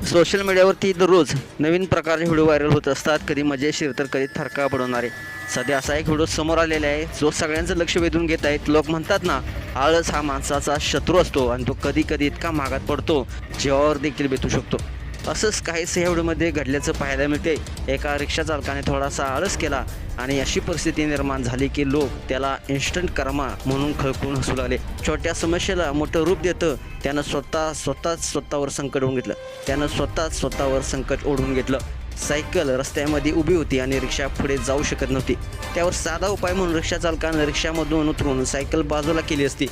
Social मीडियावरती दररोज नवीन प्रकारचे व्हिडिओ व्हायरल होत असतात, कधी मजेशीर तर कधी थरका पडवणारे. सध्या असा एक व्हिडिओ समोर आलेला आहे जो सगळ्यांचं लक्ष वेधून घेत आहेत. लोक म्हणतात ना, आळस हा माणसाचा शत्रू असतो आणि तो कधी कधी इतका महागात पडतो जीवावर देखील बेतू शकतो. असंच काहीसं ह्या व्हिडिओमध्ये घडल्याचं पाहायला मिळते. एका रिक्षा चालकाने थोडासा आळस केला आणि अशी परिस्थिती निर्माण झाली की लोक त्याला इन्स्टंट कर्मा म्हणून खळखळून हसू लागले. छोट्या समस्येला मोठं रूप देतं त्यानं स्वतःवर संकट ओढवून घेतलं. सायकल रस्त्यामध्ये उभी होती आणि रिक्षा पुढे जाऊ शकत नव्हती. त्यावर साधा उपाय म्हणून रिक्षा चालकानं रिक्षामधून उतरून सायकल बाजूला केली असती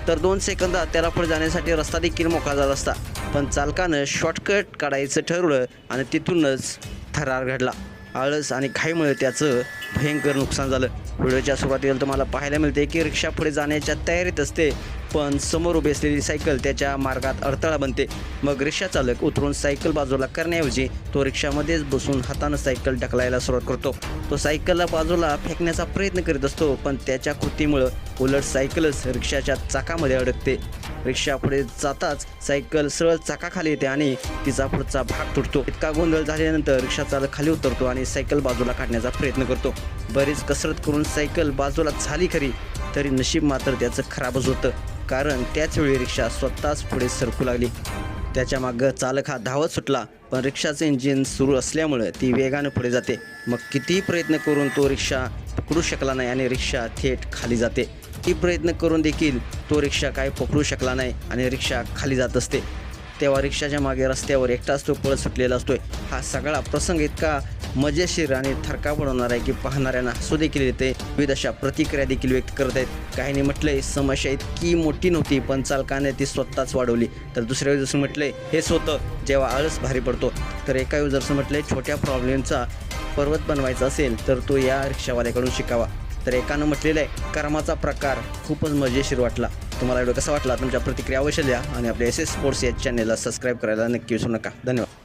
तर 2 सेकंदात त्याला पुढे जाण्यासाठी रस्ता देखील मोकळा झाला असता. पण चालकानं शॉर्टकट काढायचं ठरवलं आणि तिथूनच थरार घडला. आळस आणि घाईमुळे त्याचं भयंकर नुकसान झालं. व्हिडिओच्या सुरुवातीला तुम्हाला पाहायला मिळते की रिक्षा पुढे जाण्याच्या तयारीत असते, पण समोर उभी असलेली सायकल त्याच्या मार्गात अडथळा बनते. मग रिक्षा चालक उतरून सायकल बाजूला करण्याऐवजी तो रिक्षामध्येच बसून हातानं सायकल ढकलायला सुरुवात करतो. तो सायकलला बाजूला फेकण्याचा प्रयत्न करीत असतो, पण त्याच्या कृतीमुळं उलट सायकलच रिक्षाच्या चाकामध्ये अडकते. रिक्षा पुढे जाताच सायकल सरळ चाकाखाली येते आणि तिचा पुढचा भाग तुटतो. इतका गोंधळ झाल्यानंतर रिक्षा चालक खाली उतरतो आणि सायकल बाजूला काढण्याचा प्रयत्न करतो. बरीच कसरत करून सायकल बाजूला झाली खरी, तरी नशीब मात्र त्याचं खराबच होतं, कारण त्याच वेळी रिक्षा स्वतःच पुढे सरकू लागली. त्याच्या मागं चालक हा धावत सुटला, पण रिक्षाचं इंजिन सुरू असल्यामुळे ती वेगानं पुढे जाते. मग कितीही प्रयत्न करून तो रिक्षा पकडू शकला नाही आणि रिक्षा थेट खाली जाते. किती प्रयत्न करून देखील तो रिक्षा काय पकडू शकला नाही आणि रिक्षा खाली जात असते. तेव्हा रिक्षाच्या मागे रस्त्यावर एकटाच तो पळत सुटलेला असतोय. हा सगळा प्रसंग इतका मजेशीर आणि थरका पडवणार आहे की पाहणाऱ्यांना हसू देखील येते. विविध अशा प्रतिक्रिया देखील व्यक्त करत आहेत. काहींनी म्हटलंय समस्या इतकी मोठी नव्हती, पण चालकाने ती स्वतःच वाढवली. तर दुसऱ्या युजर्सनं म्हटलंय हेच होतं जेव्हा आळस भारी पडतो. तर एका युजर्सनं म्हटलंय छोट्या प्रॉब्लेमचा पर्वत बनवायचा असेल तर तो या रिक्षावाल्याकडून शिकावा. तर एकानं म्हटलेलं आहे कर्माचा प्रकार खूपच मजेशीर वाटला. तुम्हाला व्हिडिओ कसा वाटला तुमच्या प्रतिक्रिया अवश्य द्या आणि आपल्या SS स्पोर्ट्स या चॅनलला सबस्क्राईब करायला नक्की विसरू नका. धन्यवाद.